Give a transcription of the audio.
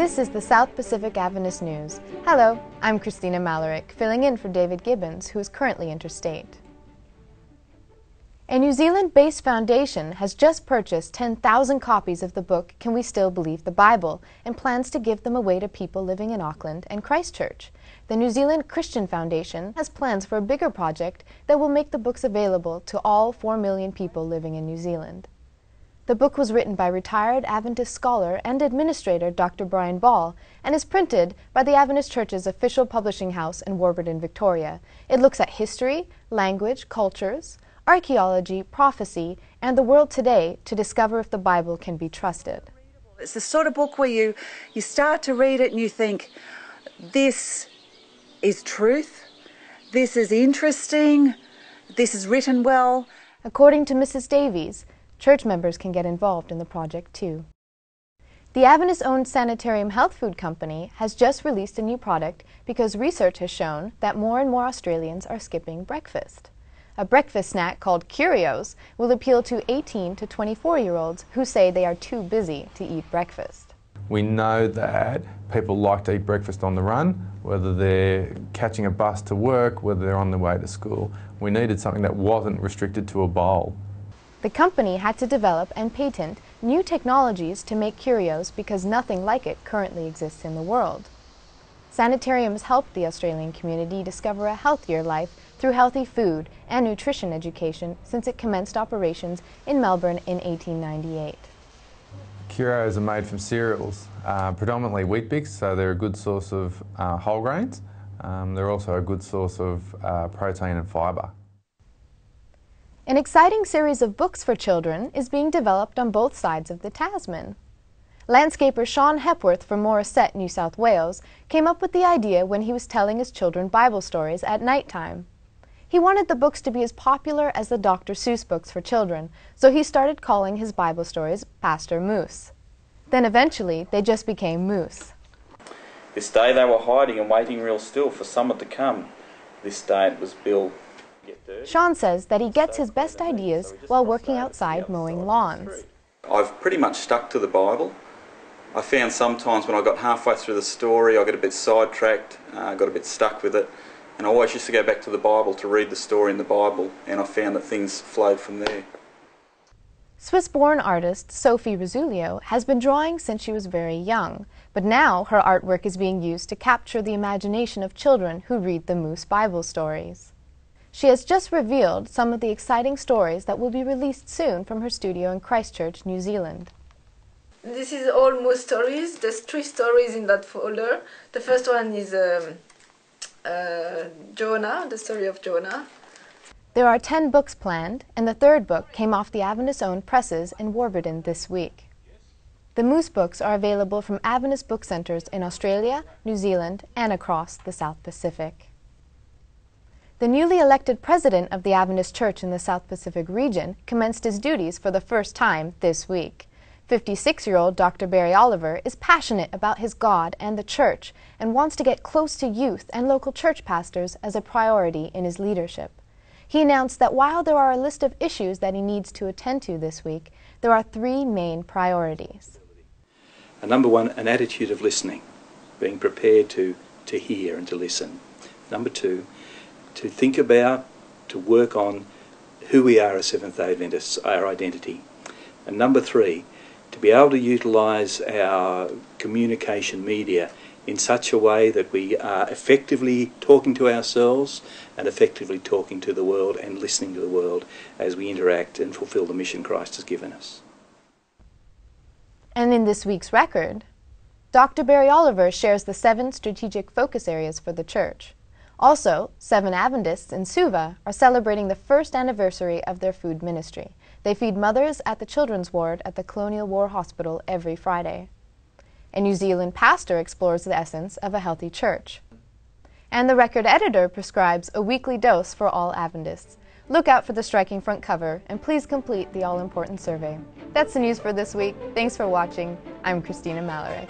This is the South Pacific Adventist News. Hello, I'm Christina Malarick, filling in for David Gibbons, who is currently interstate. A New Zealand-based foundation has just purchased 10,000 copies of the book Can We Still Believe the Bible and plans to give them away to people living in Auckland and Christchurch. The New Zealand Christian Foundation has plans for a bigger project that will make the books available to all 4 million people living in New Zealand. The book was written by retired Adventist scholar and administrator Dr. Brian Ball and is printed by the Adventist Church's official publishing house in Warburton, Victoria. It looks at history, language, cultures, archaeology, prophecy, and the world today to discover if the Bible can be trusted. It's the sort of book where you start to read it and you think, this is truth, this is interesting, this is written well. According to Mrs. Davies, church members can get involved in the project too. The Adventist-owned Sanitarium health food company has just released a new product because research has shown that more and more Australians are skipping breakfast. A breakfast snack called Curios will appeal to 18 to 24-year-olds who say they are too busy to eat breakfast. We know that people like to eat breakfast on the run, whether they're catching a bus to work, whether they're on their way to school. We needed something that wasn't restricted to a bowl. The company had to develop and patent new technologies to make Curios because nothing like it currently exists in the world. Sanitariums helped the Australian community discover a healthier life through healthy food and nutrition education since it commenced operations in Melbourne in 1898. Curios are made from cereals, predominantly wheat bix, so they're a good source of whole grains. They're also a good source of protein and fibre. An exciting series of books for children is being developed on both sides of the Tasman. Landscaper Sean Hepworth from Morisset, New South Wales, came up with the idea when he was telling his children Bible stories at night time. He wanted the books to be as popular as the Dr. Seuss books for children, so he started calling his Bible stories Pastor Moose. Then eventually, they just became Moose. This day they were hiding and waiting real still for summer to come. This day it was Bill. Sean says that he gets his best ideas while working outside mowing lawns. I've pretty much stuck to the Bible. I found sometimes when I got halfway through the story I got a bit sidetracked, got a bit stuck with it, and I always used to go back to the Bible to read the story in the Bible, and I found that things flowed from there. Swiss-born artist Sophie Rizzulio has been drawing since she was very young, but now her artwork is being used to capture the imagination of children who read the Moose Bible stories. She has just revealed some of the exciting stories that will be released soon from her studio in Christchurch, New Zealand. This is all Moose stories. There's 3 stories in that folder. The first one is Jonah, the story of Jonah. There are 10 books planned, and the 3rd book came off the Adventist-owned presses in Warburton this week. The Moose books are available from Adventist book centres in Australia, New Zealand, and across the South Pacific. The newly elected president of the Adventist Church in the South Pacific region commenced his duties for the first time this week. 56-year-old Dr. Barry Oliver is passionate about his God and the church and wants to get close to youth and local church pastors as a priority in his leadership. He announced that while there are a list of issues that he needs to attend to this week, there are 3 main priorities. Number 1, an attitude of listening, being prepared to hear and to listen. Number 2, to think about, to work on who we are as Seventh-day Adventists, our identity. And number 3, to be able to utilise our communication media in such a way that we are effectively talking to ourselves and effectively talking to the world and listening to the world as we interact and fulfil the mission Christ has given us. And in this week's record, Dr. Barry Oliver shares the 7 strategic focus areas for the church. Also, 7 Adventists in Suva are celebrating the 1st anniversary of their food ministry. They feed mothers at the children's ward at the Colonial War Hospital every Friday. A New Zealand pastor explores the essence of a healthy church. And the record editor prescribes a weekly dose for all Adventists. Look out for the striking front cover, and please complete the all-important survey. That's the news for this week. Thanks for watching. I'm Christina Malarick.